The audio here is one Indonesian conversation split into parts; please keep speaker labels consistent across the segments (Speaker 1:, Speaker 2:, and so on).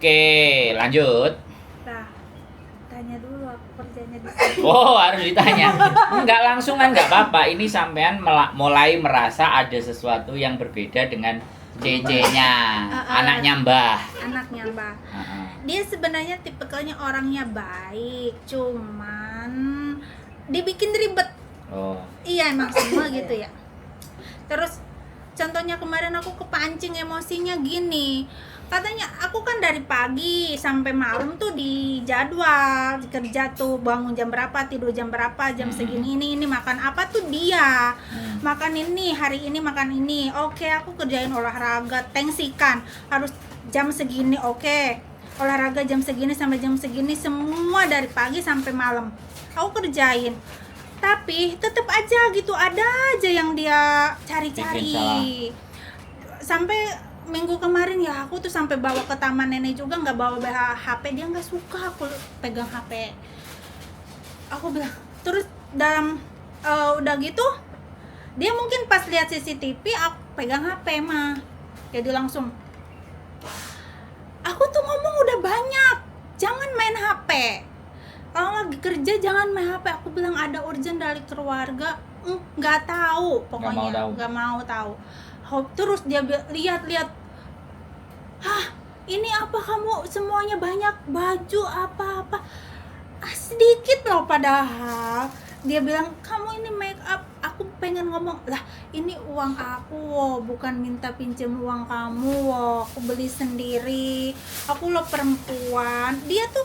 Speaker 1: Oke, lanjut.
Speaker 2: Nah, tanya dulu aku kerjanya di sini.
Speaker 1: Oh, harus ditanya. Enggak langsungan enggak apa-apa. Ini sampean mulai merasa ada sesuatu yang berbeda dengan CC-nya, anaknya Mbah.
Speaker 2: Anaknya Mbak. Dia sebenarnya tipikalnya orangnya baik, cuman dibikin ribet.
Speaker 1: Oh.
Speaker 2: Iya, emang semua gitu ya. Terus contohnya kemarin aku kepancing emosinya gini. Katanya aku kan dari pagi sampai malam tuh di jadwal kerja tuh, bangun jam berapa, tidur jam berapa, jam segini ini makan apa tuh dia. Makan ini, hari ini makan ini. Oke, aku kerjain olahraga, tensikan harus jam segini. Oke. Olahraga jam segini sampai jam segini, semua dari pagi sampai malam. Aku kerjain. Tapi tetap aja gitu, ada aja yang dia cari-cari. Sampai minggu kemarin ya aku tuh sampai bawa ke taman nenek juga, nggak bawa HP, dia nggak suka aku pegang HP. Aku bilang terus dalam udah gitu dia mungkin pas lihat CCTV aku pegang HP mah, jadi langsung aku tuh ngomong udah banyak jangan main HP, kalau lagi kerja jangan main HP. Aku bilang ada urgent dari keluarga, nggak tahu pokoknya nggak mau tahu. Terus dia lihat-lihat, ini apa kamu semuanya banyak baju apa-apa, sedikit loh padahal. Dia bilang kamu ini make up. Aku pengen ngomong lah, ini uang aku woh, bukan minta pinjam uang kamu woh, aku beli sendiri, aku lo perempuan. Dia tuh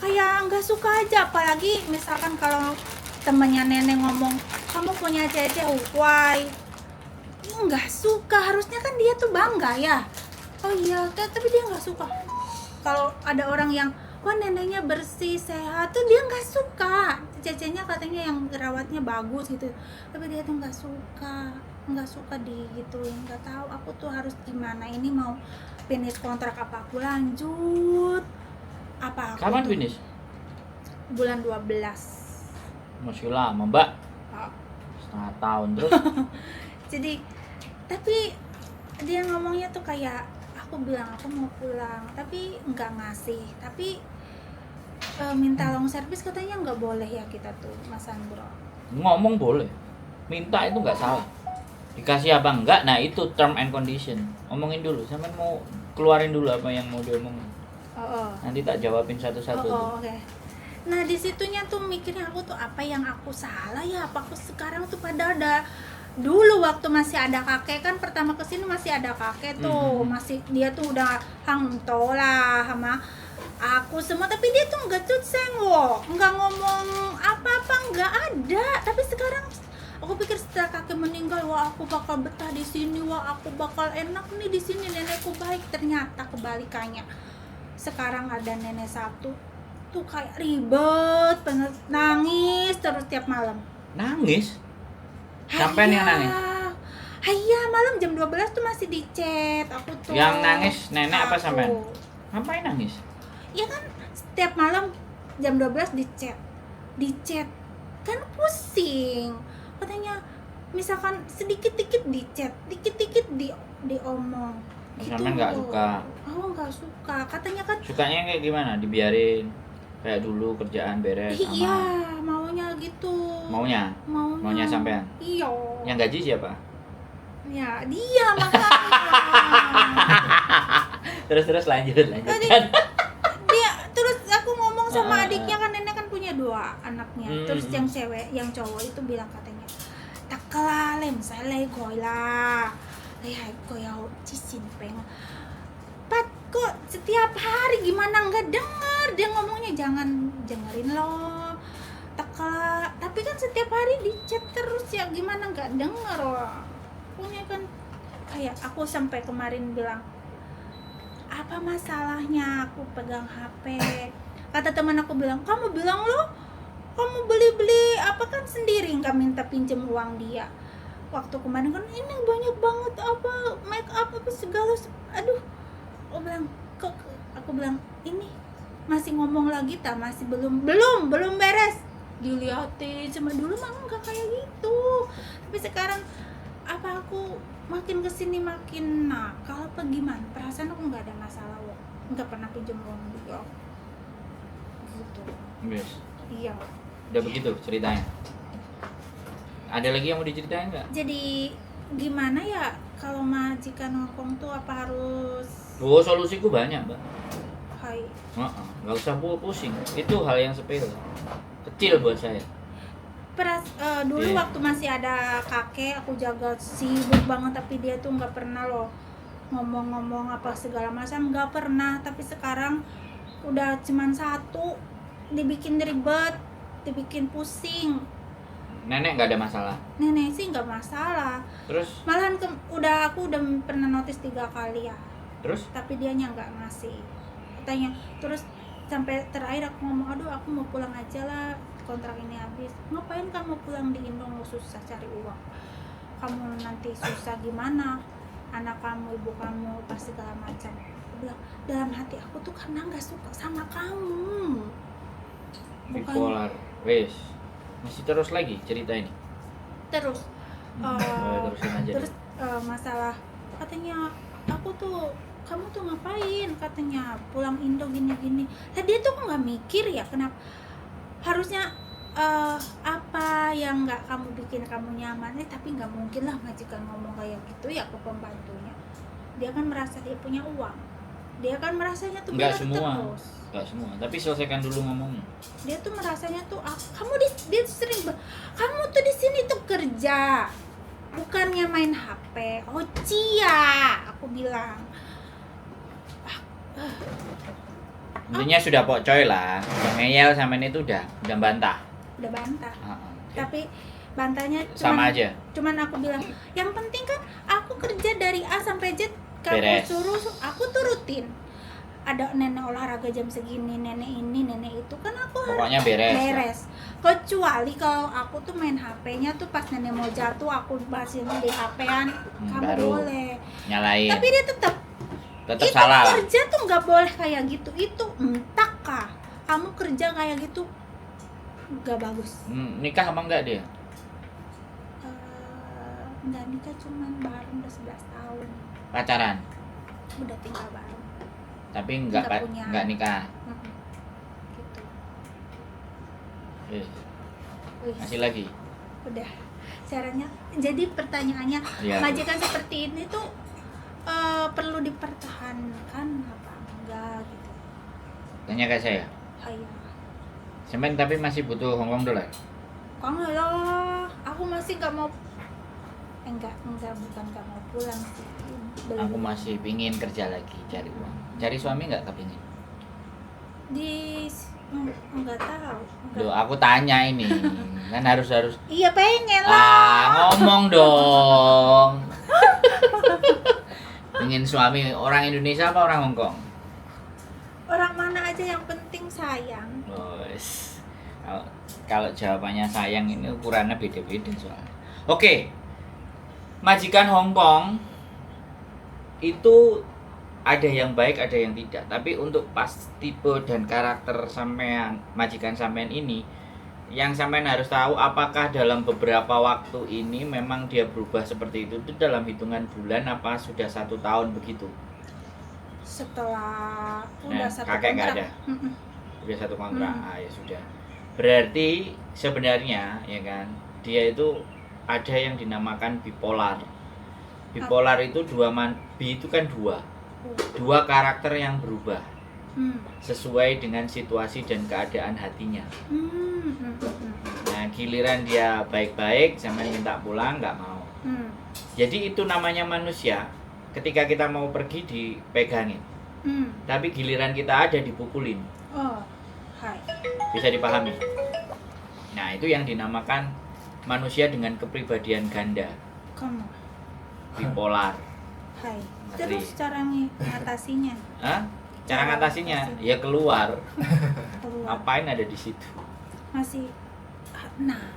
Speaker 2: kayak nggak suka aja, apalagi misalkan kalau temannya nenek ngomong kamu punya cece ukwai, nggak suka. Harusnya kan dia tuh bangga ya, oh iya, tapi dia nggak suka. Kalau ada orang yang wah neneknya bersih sehat tuh dia nggak suka, cecenya katanya yang rawatnya bagus gitu, tapi dia tuh nggak suka digituin. Nggak tahu aku tuh harus gimana, ini mau finish kontrak apa aku lanjut apa aku
Speaker 1: Kapan
Speaker 2: tuh,
Speaker 1: finish?
Speaker 2: bulan 12.
Speaker 1: Masih lama, Mbak. Setengah tahun terus.
Speaker 2: Jadi tapi dia ngomongnya tuh kayak, aku bilang aku mau pulang tapi nggak ngasih, tapi minta long service katanya nggak boleh ya kita tuh Mas Andro.
Speaker 1: Ngomong boleh, minta itu nggak salah. Dikasih apa enggak, nah itu term and condition. Omongin dulu, sampean mau keluarin dulu apa yang mau diomongin. Nanti tak jawabin satu-satu.
Speaker 2: Oke. Nah di situnya tuh mikirnya aku tuh apa yang aku salah ya, apa aku sekarang tuh pada ada. Dulu waktu masih ada kakek kan, pertama kesini masih ada kakek tuh, masih dia tuh udah hangtola sama aku semua, tapi dia tuh nggak cutseng loh, nggak ngomong apa-apa, nggak ada. Tapi sekarang aku pikir setelah kakek meninggal, wah aku bakal betah di sini, wah aku bakal enak nih di sini, nenekku baik. Ternyata kebalikannya. Sekarang ada nenek satu tuh kayak ribet banget, nangis terus tiap malam.
Speaker 1: Nangis? Sampai yang nangis?
Speaker 2: Iya, malam jam 12 tuh masih di chat aku tuh.
Speaker 1: Yang nangis nenek apa sampean? Ngapain nangis?
Speaker 2: Ya kan setiap malam jam 12 di chat kan pusing. Katanya misalkan sedikit-dikit di chat, dikit-dikit diomong.
Speaker 1: Sampean nggak suka?
Speaker 2: Oh, nggak suka. Katanya kan
Speaker 1: Sukanya kayak gimana? Dibiarin kayak dulu kerjaan beres sama.
Speaker 2: Iya, maunya gitu.
Speaker 1: Maunya sampean?
Speaker 2: Iya.
Speaker 1: Yang gaji siapa?
Speaker 2: Ya, dia makanya.
Speaker 1: Terus lanjut.
Speaker 2: Tadi dia terus aku ngomong sama adiknya kan, nenek kan punya 2 anaknya. Terus yang cewek, yang cowok itu bilang katanya, "Takkalem saya goila. Lihat goyau cisin peng. Pat kok setiap hari gimana nggak denger?" Dia ngomongnya jangan dengerin loh. Tapi kan setiap hari di chat terus ya, gimana nggak denger loh. Punya kan kayak aku sampai kemarin bilang, apa masalahnya aku pegang HP? Kata teman aku bilang, kamu bilang lo kamu beli apa kan sendiri, nggak minta pinjam uang dia. Waktu kemarin kan ini banyak banget apa make up apa segala, aduh. Aku bilang ini masih ngomong lagi tak, masih belum beres. Dilihatin sama dulu mah nggak kayak gitu, tapi sekarang apa aku makin kesini makin nakal apa gimana? Perasaan aku nggak ada masalah, nggak pernah pinjam uang dia gitu.
Speaker 1: Yes.
Speaker 2: Iya.
Speaker 1: Udah begitu ceritanya. Ada lagi yang mau diceritain nggak?
Speaker 2: Jadi gimana ya kalau majikan Hongkong tuh apa harus
Speaker 1: Oh, solusiku banyak, Mbak.
Speaker 2: hai
Speaker 1: Nggak usah pusing. Itu hal yang sepele. Kecil buat saya.
Speaker 2: dulu
Speaker 1: Iya.
Speaker 2: waktu masih ada kakek aku jaga sibuk banget tapi dia tuh nggak pernah loh ngomong-ngomong apa segala macam, nggak pernah. Tapi sekarang udah cuman satu, dibikin ribet, dibikin pusing.
Speaker 1: Nenek nggak ada masalah.
Speaker 2: Nenek sih nggak masalah,
Speaker 1: Terus
Speaker 2: malahan aku udah pernah notice 3 kali ya,
Speaker 1: terus
Speaker 2: tapi dianya nggak ngasih katanya. Terus sampai terakhir aku ngomong, aduh aku mau pulang aja lah, kontrak ini habis. Ngapain kamu pulang di Indo, mau susah cari uang, kamu nanti susah gimana, anak kamu, ibu kamu pasti segala macam. Aku bilang dalam hati aku tuh karena nggak suka sama kamu, bukan.
Speaker 1: bipolar. Wes. Masih terus lagi cerita ini.
Speaker 2: Terus
Speaker 1: Terusin aja.
Speaker 2: terus masalah katanya aku tuh, kamu tuh ngapain katanya pulang Indo gini-gini. Nah dia tuh nggak mikir ya kenapa harusnya apa yang nggak kamu bikin kamu nyaman. Tapi nggak mungkin lah majikan ngomong kayak gitu ya ke pembantunya. Dia kan merasa dia punya uang, dia kan merasanya tuh
Speaker 1: Nggak
Speaker 2: benar
Speaker 1: semua.
Speaker 2: terus.
Speaker 1: Nggak semua, tapi selesaikan dulu ngomongnya.
Speaker 2: Dia tuh merasanya tuh dia sering kamu tuh di sini tuh kerja, bukannya main HP. Oh cia, aku bilang.
Speaker 1: Intinya sudah pokcoy lah. Yang ngeyel sama ini tuh udah bantah.
Speaker 2: Udah bantah.
Speaker 1: Oke.
Speaker 2: Tapi bantahnya
Speaker 1: Sama aja.
Speaker 2: cuman aku bilang yang penting kan aku kerja dari A sampai Z, kamu
Speaker 1: Beres.
Speaker 2: suruh aku turutin. Ada nenek olahraga jam segini, nenek ini, nenek itu, kan aku harus
Speaker 1: Pokoknya beres.
Speaker 2: beres. Kecuali kalau aku tuh main HP-nya tuh pas nenek mau jatuh, aku masih di HP-an, kamu
Speaker 1: baru
Speaker 2: boleh.
Speaker 1: Nyalain.
Speaker 2: Tapi dia tetap
Speaker 1: Tetap
Speaker 2: itu
Speaker 1: salah lah.
Speaker 2: kerja tuh nggak boleh kayak gitu. Itu entah kah kamu kerja kayak gitu nggak bagus.
Speaker 1: Nikah apa enggak dia?
Speaker 2: Nggak nikah, cuman bareng udah 11 tahun,
Speaker 1: Pacaran.
Speaker 2: udah tinggal bareng.
Speaker 1: Tapi
Speaker 2: Nggak punya.
Speaker 1: enggak nikah.
Speaker 2: Gitu. Wih,
Speaker 1: Masih lagi.
Speaker 2: udah caranya. Jadi pertanyaannya,
Speaker 1: Iya.
Speaker 2: majikan seperti ini tuh perlu dipertahankan apa enggak gitu.
Speaker 1: Tanya ke saya.
Speaker 2: Ayo,
Speaker 1: Semen tapi masih butuh Hongkong dolar.
Speaker 2: kok lah, aku masih nggak mau. Enggak, bukan nggak mau pulang sih. Belum.
Speaker 1: Aku masih pingin kerja lagi, cari uang. Cari suami nggak kepingin?
Speaker 2: Enggak tahu.
Speaker 1: Loh, aku tanya ini. Kan harus.
Speaker 2: Iya pengen lah.
Speaker 1: Ngomong dong. Pingin suami orang Indonesia apa orang Hongkong?
Speaker 2: Orang mana aja yang penting sayang.
Speaker 1: Bos. Kalau jawabannya sayang ini ukurannya beda-beda soalnya. Oke. Majikan Hongkong itu ada yang baik, ada yang tidak. Tapi untuk pas tipe dan karakter sampean, majikan sampean ini, yang sampean harus tahu apakah dalam beberapa waktu ini memang dia berubah seperti itu dalam hitungan bulan apa sudah 1 tahun begitu.
Speaker 2: Setelah udah satu
Speaker 1: kakek nggak
Speaker 2: kontrak.
Speaker 1: ada. Udah 1 kontrak. Ya sudah. Berarti sebenarnya ya kan, dia itu ada yang dinamakan bipolar. Bipolar itu bi itu kan dua karakter yang berubah sesuai dengan situasi dan keadaan hatinya. Nah, giliran dia baik-baik, sampai minta pulang nggak mau. Jadi itu namanya manusia. Ketika kita mau pergi dipegangin, tapi giliran kita ada dipukulin.
Speaker 2: Oh, hai.
Speaker 1: Bisa dipahami. Nah, itu yang dinamakan manusia dengan kepribadian ganda,
Speaker 2: Kamu,
Speaker 1: bipolar.
Speaker 2: hai.
Speaker 1: Ngeri.
Speaker 2: Terus cara ngatasinya?
Speaker 1: Hah? Cara ngatasinya ya keluar.
Speaker 2: Keluar.
Speaker 1: Ngapain ada di situ?
Speaker 2: Masih. Nah,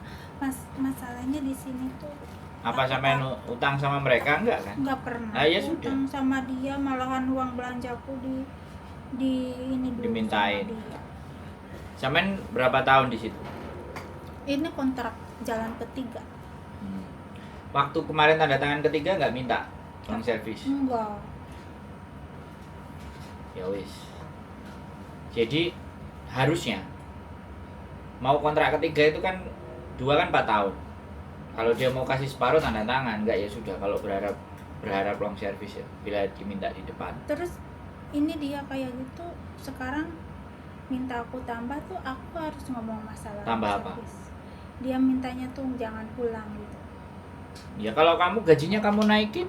Speaker 2: masalahnya di sini tuh.
Speaker 1: Apa sampai utang sama mereka enggak kan?
Speaker 2: Nggak pernah.
Speaker 1: Ah, ya sudah.
Speaker 2: Utang sama dia, malahan uang belanjaku di ini dulu.
Speaker 1: Dimintain.
Speaker 2: sama dia.
Speaker 1: Sampean berapa tahun di situ?
Speaker 2: Ini kontrak jalan ketiga.
Speaker 1: Waktu kemarin tanda tangan ketiga nggak minta uang servis?
Speaker 2: Enggak.
Speaker 1: Ya wis. Jadi harusnya mau kontrak ketiga itu kan 4 tahun. Kalau dia mau kasih separuh tanda tangan, enggak ya sudah. Kalau berharap long service ya, bila diminta di depan.
Speaker 2: Terus ini dia kayak gitu, sekarang minta aku tambah tuh aku harus ngomong masalah
Speaker 1: Tambah
Speaker 2: long
Speaker 1: apa?
Speaker 2: service. Dia mintanya tuh jangan pulang gitu.
Speaker 1: Ya kalau kamu gajinya kamu naikin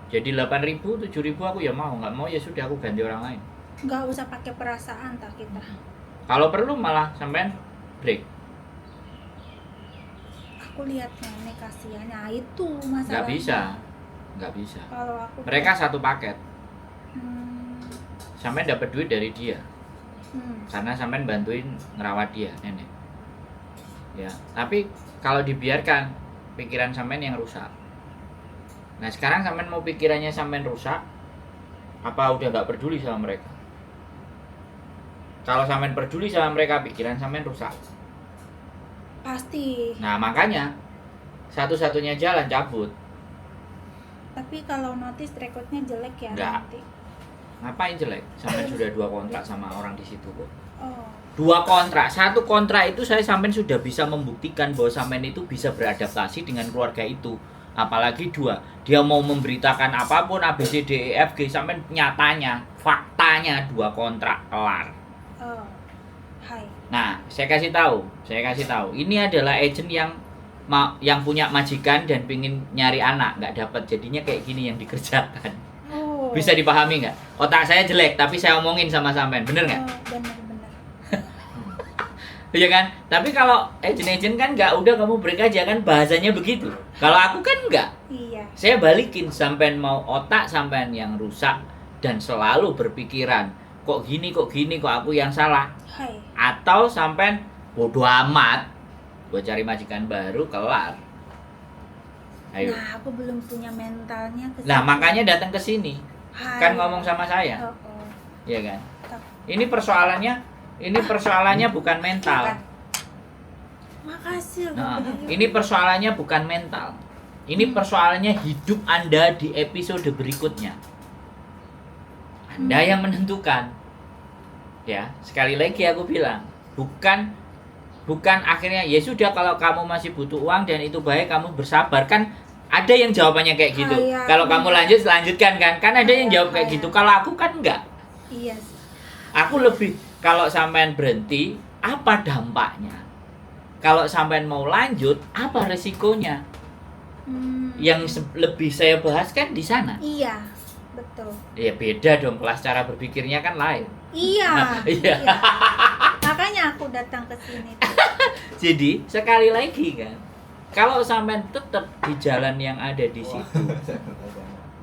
Speaker 1: jadi 8.000, 7.000 aku ya mau, nggak mau ya sudah aku ganti orang lain.
Speaker 2: Nggak usah pakai perasaan tak kita.
Speaker 1: Kalau perlu malah sampean break.
Speaker 2: Aku lihat nenek kasihan, nah itu masalahnya.
Speaker 1: Nggak bisa.
Speaker 2: Kalau aku
Speaker 1: Mereka satu paket.
Speaker 2: Hmm,
Speaker 1: Sampean dapat duit dari dia, karena sampean bantuin ngerawat dia, nenek. Ya, tapi kalau dibiarkan pikiran sampean yang rusak. Nah sekarang sampean mau pikirannya sampean rusak, apa udah nggak peduli sama mereka? Kalau sampean peduli sama mereka, pikiran sampean rusak.
Speaker 2: pasti.
Speaker 1: Nah makanya satu-satunya jalan cabut.
Speaker 2: Tapi kalau notice recordnya jelek ya
Speaker 1: Nggak.
Speaker 2: nanti.
Speaker 1: Ngapain jelek? Sampean sudah 2 kontrak sama orang di situ kok.
Speaker 2: Oh,
Speaker 1: 2 kontrak, 1 kontrak itu saya sampean sudah bisa membuktikan bahwa sampean itu bisa beradaptasi dengan keluarga itu. Apalagi 2, dia mau memberitakan apapun A B C D E F G, sampean nyatanya, faktanya 2 kontrak kelar.
Speaker 2: oh, hai.
Speaker 1: Nah, saya kasih tahu. Ini adalah agent yang punya majikan dan pingin nyari anak, nggak dapat, jadinya kayak gini yang dikerjakan.
Speaker 2: Oh.
Speaker 1: Bisa dipahami nggak? Otak saya jelek, tapi saya omongin sama sampean, bener nggak?
Speaker 2: Oh, benar-benar.
Speaker 1: Iya kan? Tapi kalau agent kan nggak, udah kamu break aja kan, bahasanya begitu. Kalau aku kan nggak.
Speaker 2: Iya.
Speaker 1: Saya balikin, sampean mau otak sampean yang rusak dan selalu berpikiran kok gini kok aku yang salah,
Speaker 2: Hai.
Speaker 1: atau sampean bodoh amat, gue cari majikan baru, kelar. Ayo.
Speaker 2: Nah, aku belum punya mentalnya ke
Speaker 1: Nah
Speaker 2: situ.
Speaker 1: makanya datang ke sini,
Speaker 2: Hai.
Speaker 1: kan ngomong sama saya,
Speaker 2: Oh, oh.
Speaker 1: ya kan?
Speaker 2: Tak-
Speaker 1: Ini persoalannya bukan mental.
Speaker 2: Makasih loh.
Speaker 1: Nah, ini persoalannya bukan mental. Ini persoalannya hidup Anda di episode berikutnya. Anda yang menentukan. Ya, sekali lagi aku bilang, bukan akhirnya ya sudah kalau kamu masih butuh uang dan itu baik kamu bersabar, kan ada yang jawabannya kayak gitu.
Speaker 2: Kayak
Speaker 1: Kalau kamu lanjutkan kan ada yang jawab kayak
Speaker 2: Kayak.
Speaker 1: gitu. Kalau aku kan enggak.
Speaker 2: Iya sih.
Speaker 1: Aku lebih, kalau sampean berhenti, apa dampaknya? Kalau sampean mau lanjut, apa resikonya? Yang lebih saya bahas kan di sana.
Speaker 2: Iya, betul.
Speaker 1: Ya beda dong, kelas cara berpikirnya kan lain.
Speaker 2: Iya.
Speaker 1: Iya.
Speaker 2: Makanya aku datang ke sini.
Speaker 1: Jadi sekali lagi kan, kalau sampean tetap di jalan yang ada di situ,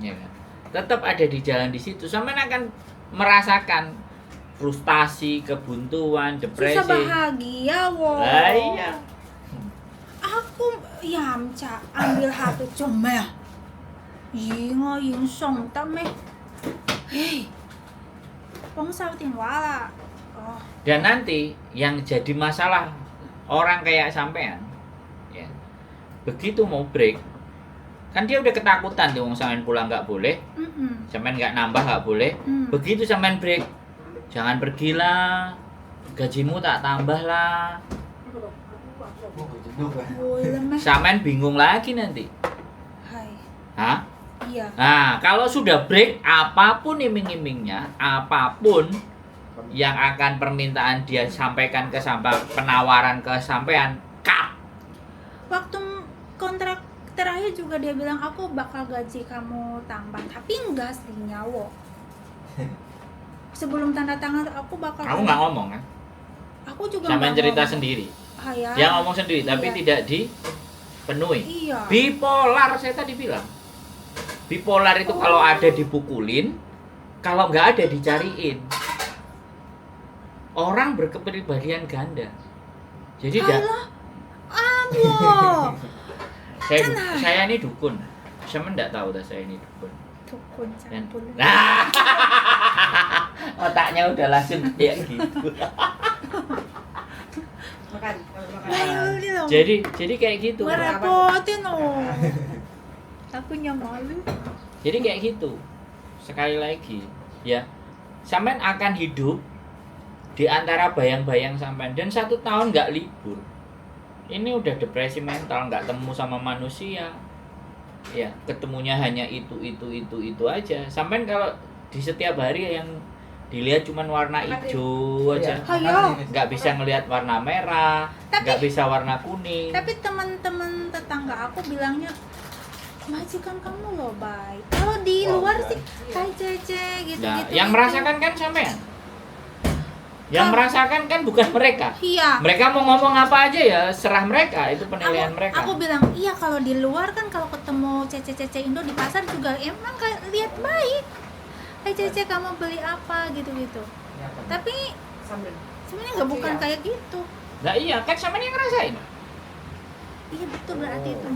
Speaker 1: ya kan? Tetap ada di jalan di situ, sampean akan merasakan frustasi, kebuntuan, depresi.
Speaker 2: Susah bahagia, wo.
Speaker 1: Lah iya.
Speaker 2: Aku yamcha ambil HP cuma. Yingo yin song tame. Hei. Pong sao tin wala. Oh,
Speaker 1: Dan nanti yang jadi masalah orang kayak sampean, ya, begitu mau break, kan dia udah ketakutan tuh, sampean pulang nggak boleh, sampean nggak nambah nggak boleh. Begitu sampean break, jangan pergilah, gajimu tak tambah lah.
Speaker 2: boleh meh.
Speaker 1: Sampean bingung lagi nanti.
Speaker 2: Hai.
Speaker 1: Hah?
Speaker 2: Iya.
Speaker 1: Nah, kalau sudah break, apapun iming-imingnya, apapun yang akan permintaan dia sampaikan ke penawaran ke sampean, cut.
Speaker 2: Waktu kontrak terakhir juga dia bilang aku bakal gaji kamu tambah, tapi enggak sih nyawo. Sebelum tanda tangan aku bakal.
Speaker 1: Kamu nggak ngomong kan?
Speaker 2: Aku juga
Speaker 1: Sampean
Speaker 2: nggak
Speaker 1: cerita
Speaker 2: ngomong.
Speaker 1: sendiri.
Speaker 2: Hayal.
Speaker 1: Dia ngomong sendiri, tapi
Speaker 2: Iya.
Speaker 1: tidak dipenuhi.
Speaker 2: Iya.
Speaker 1: Bipolar, saya tadi bilang. Bipolar itu kalau ada dipukulin, kalau nggak ada dicariin. Orang berkepribadian ganda. Jadi
Speaker 2: Amo.
Speaker 1: saya ini dukun. Saya nggak tahu dah saya ini dukun.
Speaker 2: Dukun
Speaker 1: Dan,
Speaker 2: campur.
Speaker 1: nah, otaknya udah langsung kayak gitu.
Speaker 2: Ayo dong.
Speaker 1: Jadi kayak gitu.
Speaker 2: Merepotin oh. Aku malu.
Speaker 1: Jadi kayak gitu. Sekali lagi, ya. sampean akan hidup di antara bayang-bayang sampean dan 1 tahun nggak libur. Ini udah depresi mental, nggak temu sama manusia. Ya, ketemunya hanya itu aja. Sampean kalau di setiap hari yang dilihat cuman warna hijau aja.
Speaker 2: Ayo.
Speaker 1: Nggak bisa ngelihat warna merah, nggak bisa warna kuning.
Speaker 2: Tapi teman-teman tetangga aku bilangnya majikan kamu loh baik. Kalau di luar sih hai Cece gitu-gitu.
Speaker 1: Nah, yang merasakan kan sampean. Yang merasakan kan bukan mereka.
Speaker 2: Iya.
Speaker 1: Mereka mau ngomong apa aja ya, serah mereka, itu penilaian mereka.
Speaker 2: Aku bilang, iya kalau di luar kan kalau ketemu Cece Indo di pasar juga emang lihat baik. Hai Cece kamu beli apa gitu-gitu. Tapi sebenarnya nggak bukan kayak gitu.
Speaker 1: Nah iya, kan sampean yang ngerasain.
Speaker 2: Iya betul, berarti itu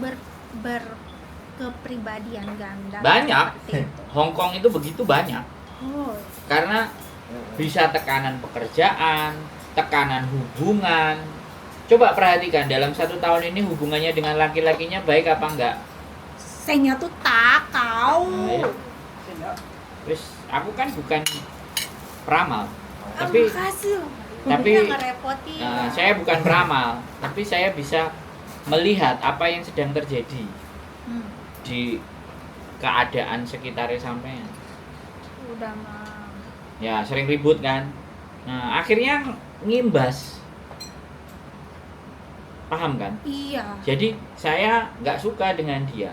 Speaker 2: kepribadian ganda.
Speaker 1: Banyak.
Speaker 2: Seperti itu.
Speaker 1: Hong Kong itu begitu banyak.
Speaker 2: Oh.
Speaker 1: Karena bisa tekanan pekerjaan, tekanan hubungan. Coba perhatikan dalam 1 tahun ini hubungannya dengan laki-lakinya baik apa enggak?
Speaker 2: Saya tuh tak tahu.
Speaker 1: Ayo. Terus aku kan bukan peramal, tapi
Speaker 2: makasih loh.
Speaker 1: tapi
Speaker 2: Udah ngerepotin.
Speaker 1: saya bukan peramal, tapi saya bisa melihat apa yang sedang terjadi di keadaan sekitarnya sampean.
Speaker 2: Udah mah.
Speaker 1: Ya sering ribut kan. Nah akhirnya ngimbas, paham kan?
Speaker 2: Iya.
Speaker 1: Jadi saya nggak suka dengan dia,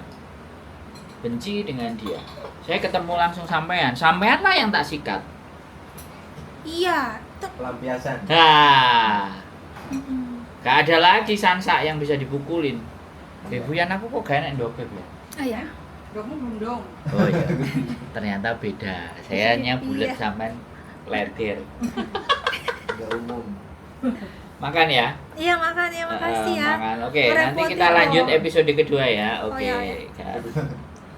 Speaker 1: benci dengan dia. Saya ketemu langsung sampean lah yang tak sikat.
Speaker 2: Iya.
Speaker 3: Pelampiasan.
Speaker 1: Nah, gak ada lagi Sansa yang bisa dipukulin. Bebuyan aku kok gak enak ndobeb ya?
Speaker 2: Ah ya.
Speaker 4: Kamu belum dong.
Speaker 1: Oh iya, ternyata beda. Sayanya bulat
Speaker 2: Iya.
Speaker 1: sampean letir.
Speaker 3: Nggak umum.
Speaker 1: Makan ya?
Speaker 2: Iya makan ya, makasih ya.
Speaker 1: Makan. Oke, nanti
Speaker 2: Merepotin
Speaker 1: kita lanjut
Speaker 2: loh.
Speaker 1: episode kedua ya. Oke.
Speaker 2: Oh, iya, iya.
Speaker 1: Kan.